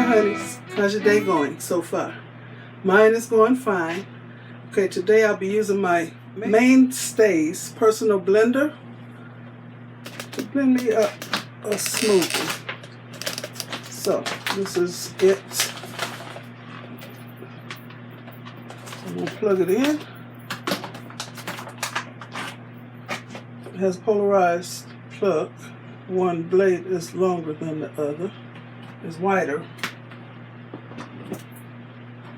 honeys. How's your day going so far? Mine is going fine. Okay, today I'll be using my Mainstays personal blender to blend me up a smoothie. So, this is it. I'm going to plug it in. It has a polarized plug. One blade is longer than the other. It's wider.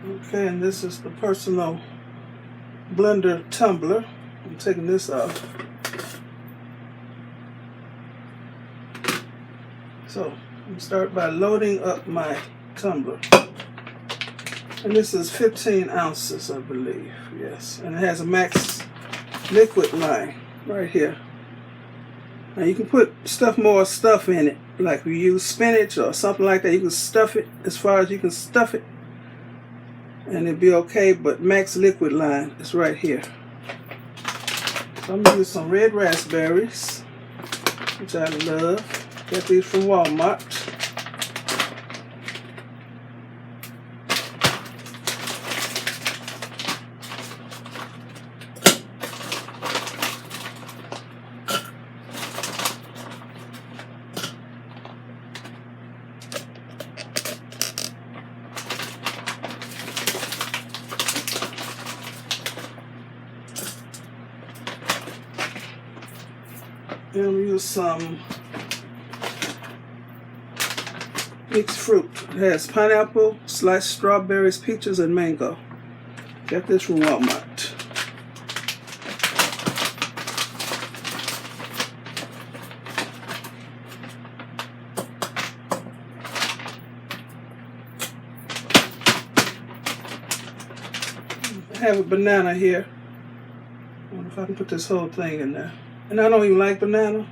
Okay, and this is the personal blender tumbler. I'm taking this off. So, I'm going to start by loading up my tumbler. And this is 15 ounces, I believe. Yes, and it has a max liquid line right here. Now you can put more stuff in it, like we use spinach or something like that. You can stuff it as far as you can stuff it, and it'd be okay. But max liquid line is right here. So I'm gonna use some red raspberries, which I love. Got these from Walmart. And I'm going to use some mixed fruit. It has pineapple, sliced strawberries, peaches, and mango. Got this from Walmart. I have a banana here. I wonder if I can put this whole thing in there. And I don't even like banana,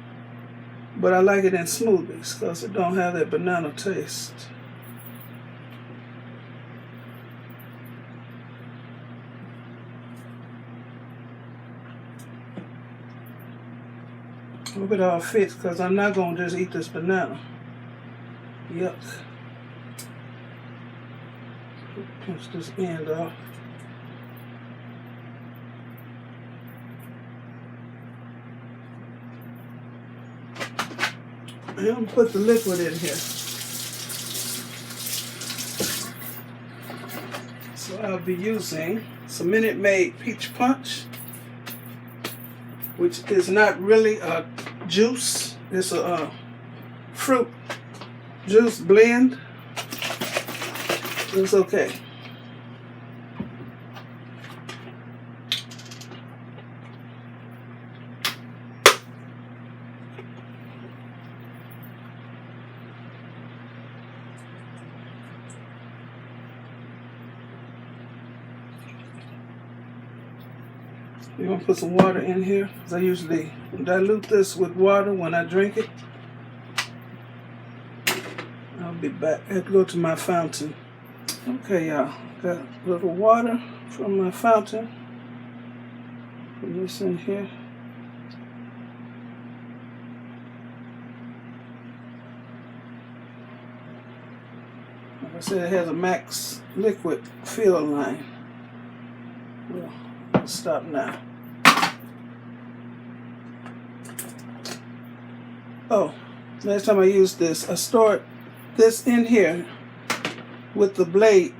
but I like it in smoothies because it don't have that banana taste. I hope it all fits because I'm not going to just eat this banana. Yuck. Pinch this end off. I'm going to put the liquid in here. So I'll be using some Minute Maid Peach Punch, which is not really a juice. It's a fruit juice blend. It's okay. We're going to put some water in here, because I usually dilute this with water when I drink it. I'll be back. I have to go to my fountain. Okay, y'all. Got a little water from my fountain. Put this in here. Like I said, it has a max liquid fill line. Well, I'll stop now. Oh, last time I used this, I stored this in here with the blade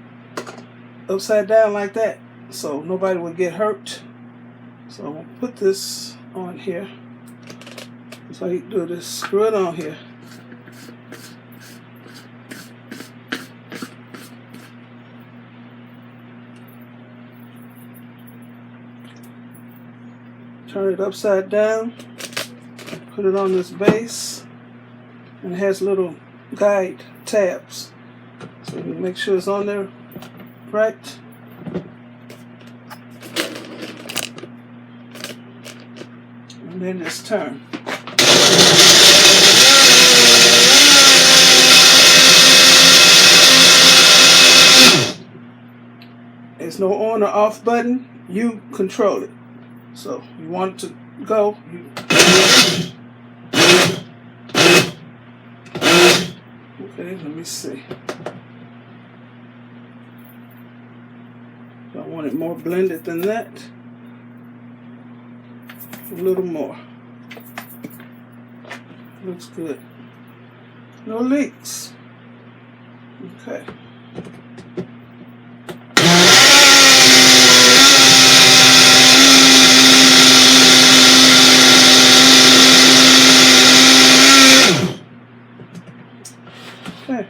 upside down like that, so nobody would get hurt. So I'm going to put this on here. So you do this, screw it on here. Turn it upside down. Put it on this base, and it has little guide tabs, so you make sure it's on there right. And then just turn. There's no on or off button. You control it. So you want it to go. Okay, let me see. I want it more blended than that. A little more. Looks good. No leaks. Okay. Okay.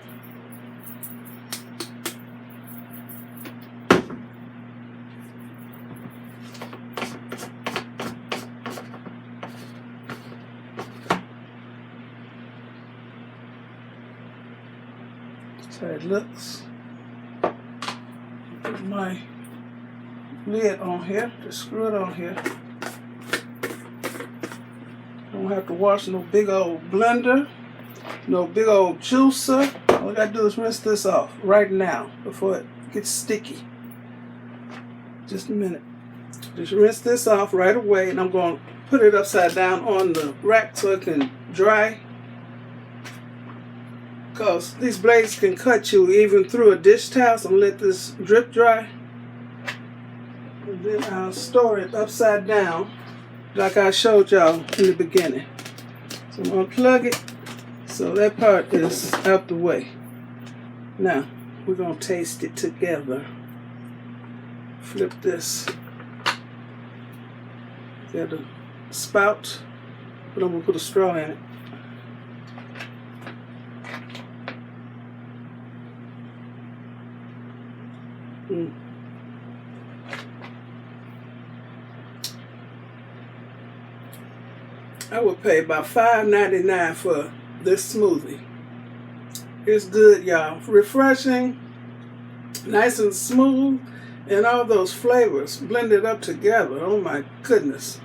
That's how it looks. Put my lid on here, just screw it on here. Don't have to wash no big old blender, no big old juicer. All I gotta do is rinse this off right now before it gets sticky. Just a minute. Just rinse this off right away, and I'm going to put it upside down on the rack so it can dry. Because these blades can cut you even through a dish towel, so I'm going to let this drip dry. And then I'll store it upside down like I showed y'all in the beginning. So I'm going to unplug it so that part is out the way. Now, we're going to taste it together. Flip this. Got a spout, but I'm going to put a straw in it. I would pay about $5.99 for this smoothie. It's good, y'all. Refreshing, nice and smooth, and all those flavors blended up together. Oh my goodness.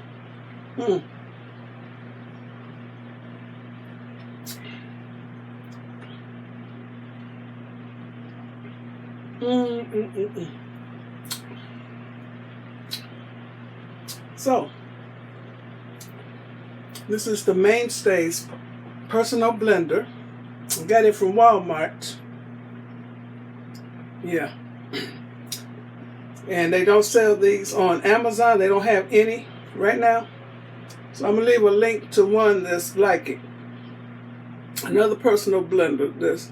So, this is the Mainstays personal blender. I got it from Walmart. Yeah. And they don't sell these on Amazon. They don't have any right now. So I'm going to leave a link to one that's like it. Another personal blender that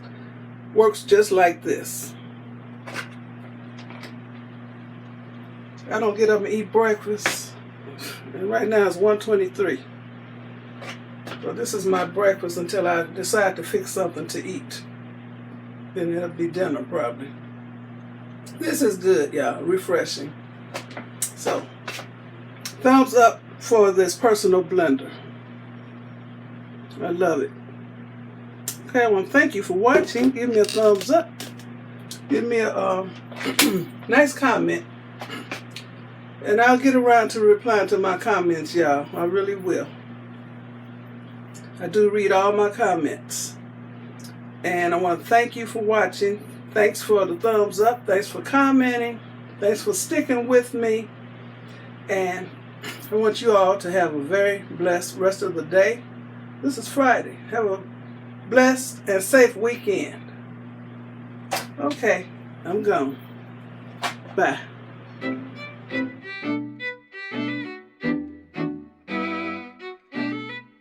works just like this. I don't get up and eat breakfast. And right now it's 1:23. So this is my breakfast until I decide to fix something to eat. Then it'll be dinner probably. This is good, y'all. Refreshing. So, thumbs up for this personal blender. I love it. Okay, well, thank you for watching. Give me a thumbs up. Give me a nice comment. And I'll get around to replying to my comments, y'all. I really will. I do read all my comments. And I want to thank you for watching. Thanks for the thumbs up. Thanks for commenting. Thanks for sticking with me. And I want you all to have a very blessed rest of the day. This is Friday. Have a blessed and safe weekend. Okay, I'm gone. Bye.